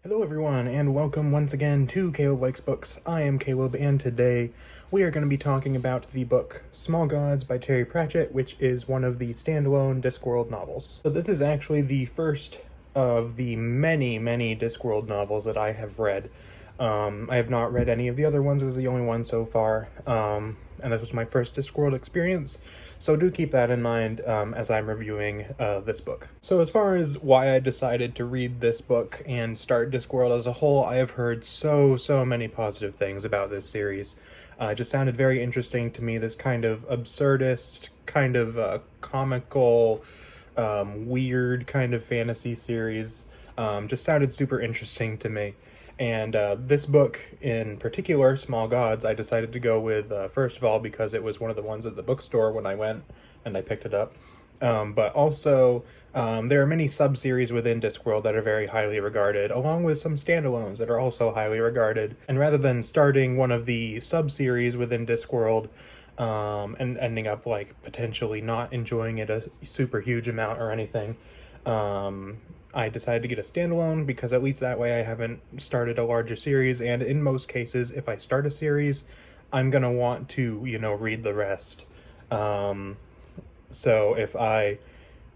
Hello everyone, and welcome once again to Caleb Likes Books. I am Caleb, and today we are going to be talking about the book Small Gods by Terry Pratchett, which is one of the standalone Discworld novels. So this is actually the first of the many Discworld novels that I have read. I have not read any of the other ones. This is the only one so far, and this was my first Discworld experience. So do keep that in mind as I'm reviewing this book. So as far as why I decided to read this book and start Discworld as a whole, I have heard so many positive things about this series. It just sounded very interesting to me, this kind of absurdist, kind of comical, weird kind of fantasy series. Just sounded super interesting to me. And this book in particular, Small Gods, I decided to go with, first of all, because it was one of the ones at the bookstore when I went and I picked it up. But also, there are many sub-series within Discworld that are very highly regarded, along with some standalones that are also highly regarded. And rather than starting one of the sub-series within Discworld, and ending up, like, potentially not enjoying it a super huge amount or anything, I decided to get a standalone because at least that way I haven't started a larger series, and in most cases, if I start a series, I'm gonna want to, read the rest. So if I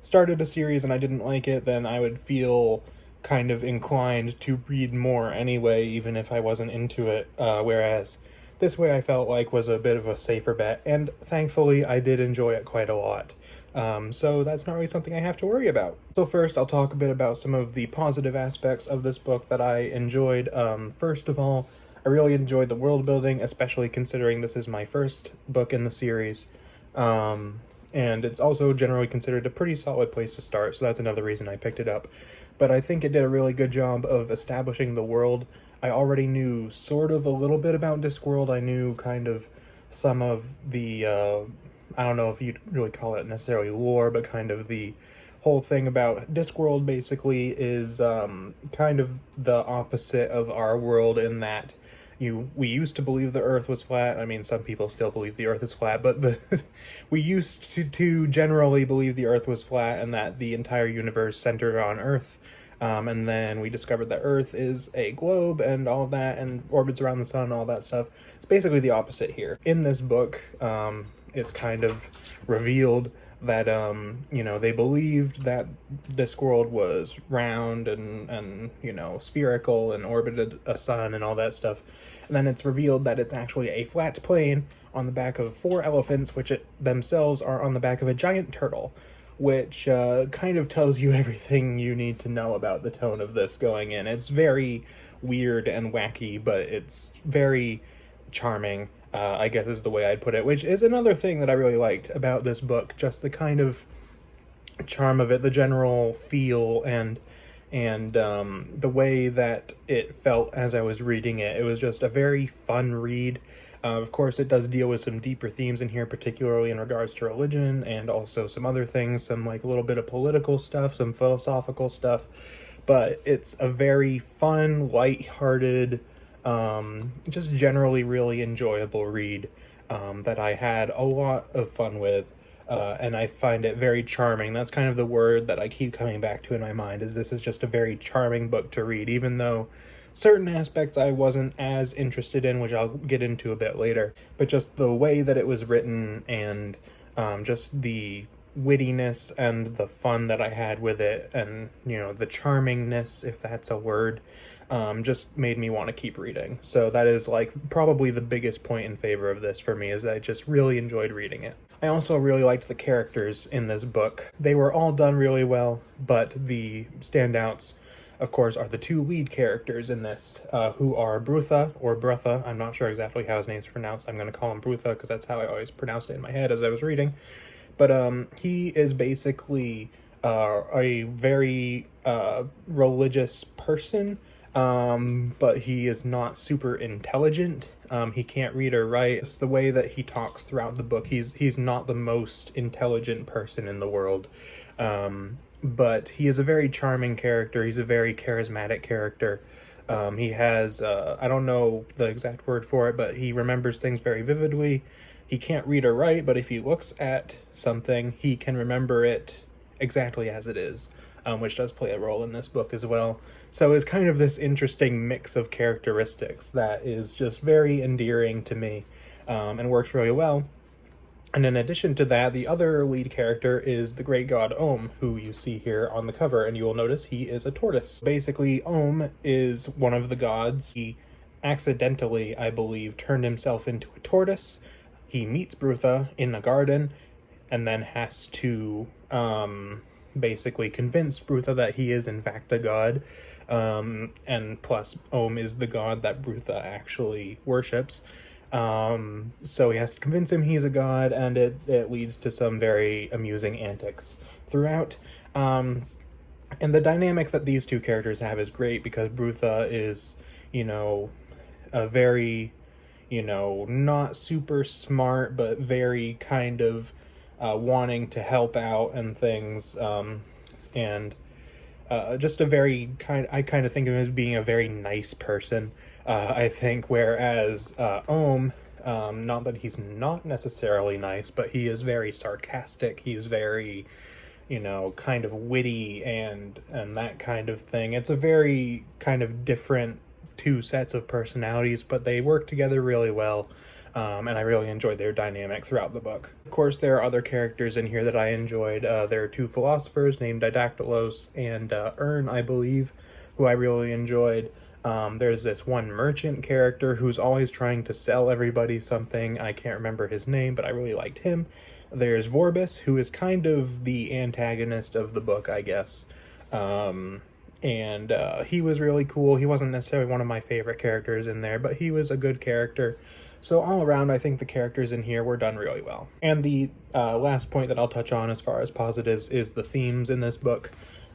started a series and I didn't like it, then I would feel kind of inclined to read more anyway, even if I wasn't into it, whereas this way I felt like was a bit of a safer bet, and thankfully I did enjoy it quite a lot. So that's not really something I have to worry about. So first, I'll talk a bit about some of the positive aspects of this book that I enjoyed. First of all, I really enjoyed the world building, especially considering this is my first book in the series. And it's also generally considered a pretty solid place to start, so that's another reason I picked it up. But I think it did a really good job of establishing the world. I already knew sort of a little bit about Discworld. I knew kind of some of the, I don't know if you'd really call it necessarily lore, but kind of the whole thing about Discworld basically is kind of the opposite of our world in that we used to believe the Earth was flat. I mean, some people still believe the Earth is flat, but we used to generally believe the Earth was flat and that the entire universe centered on Earth. And then we discovered that Earth is a globe and all of that, and orbits around the sun and all that stuff. It's basically the opposite here. In this book, it's kind of revealed that, they believed that Discworld was round and spherical and orbited a sun and all that stuff. And then it's revealed that it's actually a flat plane on the back of 4 elephants, which themselves are on the back of a giant turtle, which kind of tells you everything you need to know about the tone of this going in. It's very weird and wacky, but it's very charming, I guess is the way I'd put it, which is another thing that I really liked about this book, just the kind of charm of it, the general feel, and the way that it felt as I was reading it. It was just a very fun read. Of course, it does deal with some deeper themes in here, particularly in regards to religion, and also some other things, some like a little bit of political stuff, some philosophical stuff, but it's a very fun, light-hearted, just generally really enjoyable read that I had a lot of fun with, and I find it very charming. That's kind of the word that I keep coming back to in my mind, is this is just a very charming book to read, even though certain aspects I wasn't as interested in, which I'll get into a bit later. But just the way that it was written and just the wittiness and the fun that I had with it, and, the charmingness, if that's a word, just made me want to keep reading. So that is, like, probably the biggest point in favor of this for me, is that I just really enjoyed reading it. I also really liked the characters in this book. They were all done really well, but the standouts, of course, are the 2 lead characters in this, who are Brutha, or Brutha. I'm not sure exactly how his name's pronounced. I'm going to call him Brutha because that's how I always pronounced it in my head as I was reading. But he is basically a very religious person, but he is not super intelligent. He can't read or write. It's the way that he talks throughout the book. He's not the most intelligent person in the world. But he is a very charming character. He's a very charismatic character. He has, I don't know the exact word for it, but he remembers things very vividly. He can't read or write, but if he looks at something, he can remember it exactly as it is, which does play a role in this book as well. So it's kind of this interesting mix of characteristics that is just very endearing to me, and works really well. And in addition to that, the other lead character is the great god Om, who you see here on the cover, and you will notice he is a tortoise. Basically, Om is one of the gods. He accidentally, I believe, turned himself into a tortoise. He meets Brutha in a garden, and then has to basically convince Brutha that he is in fact a god. And plus, Om is the god that Brutha actually worships. So he has to convince him he's a god, and it leads to some very amusing antics throughout. And the dynamic that these two characters have is great because Brutha is, a very, not super smart, but very kind of wanting to help out and things. And just a very I kind of think of him as being a very nice person. I think, whereas Ohm, not that he's not necessarily nice, but he is very sarcastic. He's very, kind of witty and that kind of thing. It's a very kind of different two sets of personalities, but they work together really well. And I really enjoyed their dynamic throughout the book. Of course, there are other characters in here that I enjoyed. There are two philosophers named Didactylos and Ern, I believe, who I really enjoyed. There's this one merchant character who's always trying to sell everybody something. I can't remember his name, but I really liked him. There's Vorbis, who is kind of the antagonist of the book, I guess. And he was really cool. He wasn't necessarily one of my favorite characters in there, but he was a good character. So all around, I think the characters in here were done really well. And the last point that I'll touch on as far as positives is the themes in this book.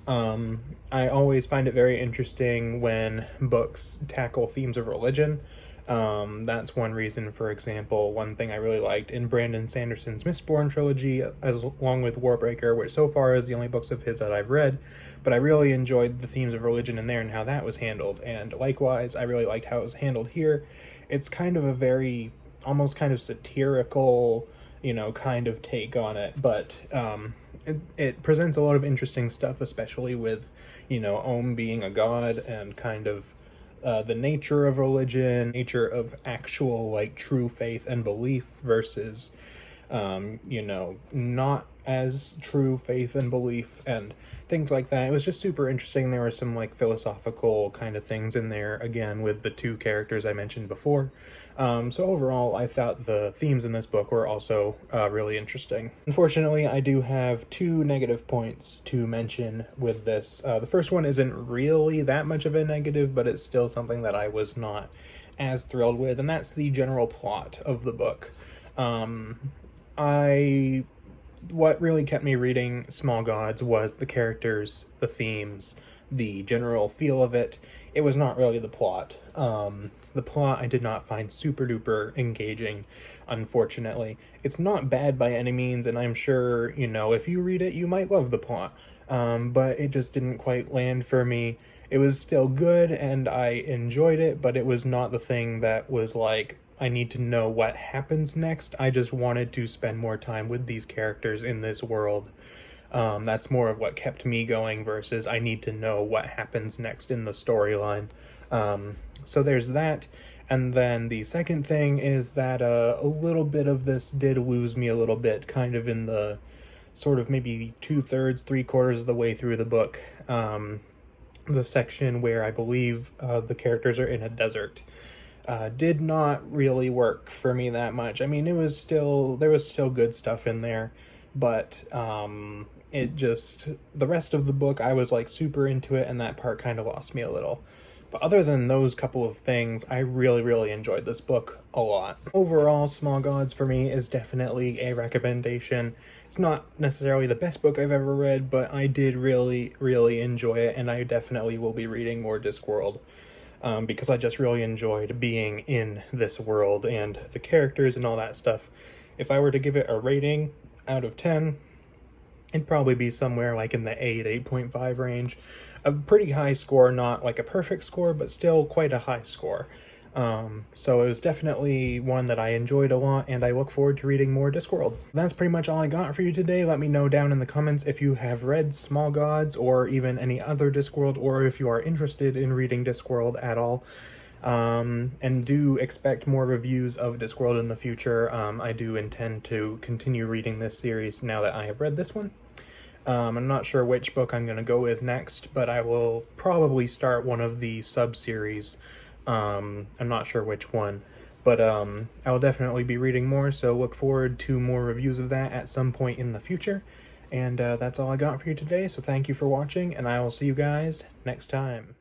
I always find it very interesting when books tackle themes of religion. That's one reason, for example, one thing I really liked in Brandon Sanderson's Mistborn trilogy, along with Warbreaker, which so far is the only books of his that I've read, but I really enjoyed the themes of religion in there and how that was handled. And likewise, I really liked how it was handled here. It's kind of a very, almost kind of satirical, kind of take on it, but it presents a lot of interesting stuff, especially with, Om being a god and kind of the nature of religion, nature of actual, true faith and belief versus, not as true faith and belief and things like that. It was just super interesting. There were some philosophical kind of things in there, again, with the two characters I mentioned before. So overall, I thought the themes in this book were also really interesting. Unfortunately, I do have two negative points to mention with this. The first one isn't really that much of a negative, but it's still something that I was not as thrilled with, and that's the general plot of the book. What really kept me reading Small Gods was the characters, the themes, the general feel of it. It was not really the plot. The plot I did not find super duper engaging, unfortunately. It's not bad by any means, and I'm sure, if you read it, you might love the plot. But it just didn't quite land for me. It was still good, and I enjoyed it, but it was not the thing that was I need to know what happens next. I just wanted to spend more time with these characters in this world. That's more of what kept me going versus I need to know what happens next in the storyline. So there's that. And then the second thing is that a little bit of this did lose me a little bit, kind of in the sort of maybe 2/3, 3/4 of the way through the book. The section where I believe the characters are in a desert. Did not really work for me that much. I mean, there was still good stuff in there, but the rest of the book, I was super into it, and that part kind of lost me a little. But other than those couple of things, I really, really enjoyed this book a lot. Overall, Small Gods for me is definitely a recommendation. It's not necessarily the best book I've ever read, but I did really, really enjoy it, and I definitely will be reading more Discworld. Because I just really enjoyed being in this world and the characters and all that stuff. If I were to give it a rating out of 10, it'd probably be somewhere in the 8.5 range. A pretty high score, not a perfect score, but still quite a high score. So it was definitely one that I enjoyed a lot, and I look forward to reading more Discworld. That's pretty much all I got for you today. Let me know down in the comments if you have read Small Gods or even any other Discworld, or if you are interested in reading Discworld at all. And do expect more reviews of Discworld in the future. I do intend to continue reading this series now that I have read this one. I'm not sure which book I'm going to go with next, but I will probably start one of the sub-series. I'm not sure which one, but I will definitely be reading more, so look forward to more reviews of that at some point in the future. And that's all I got for you today, so thank you for watching, and I will see you guys next time.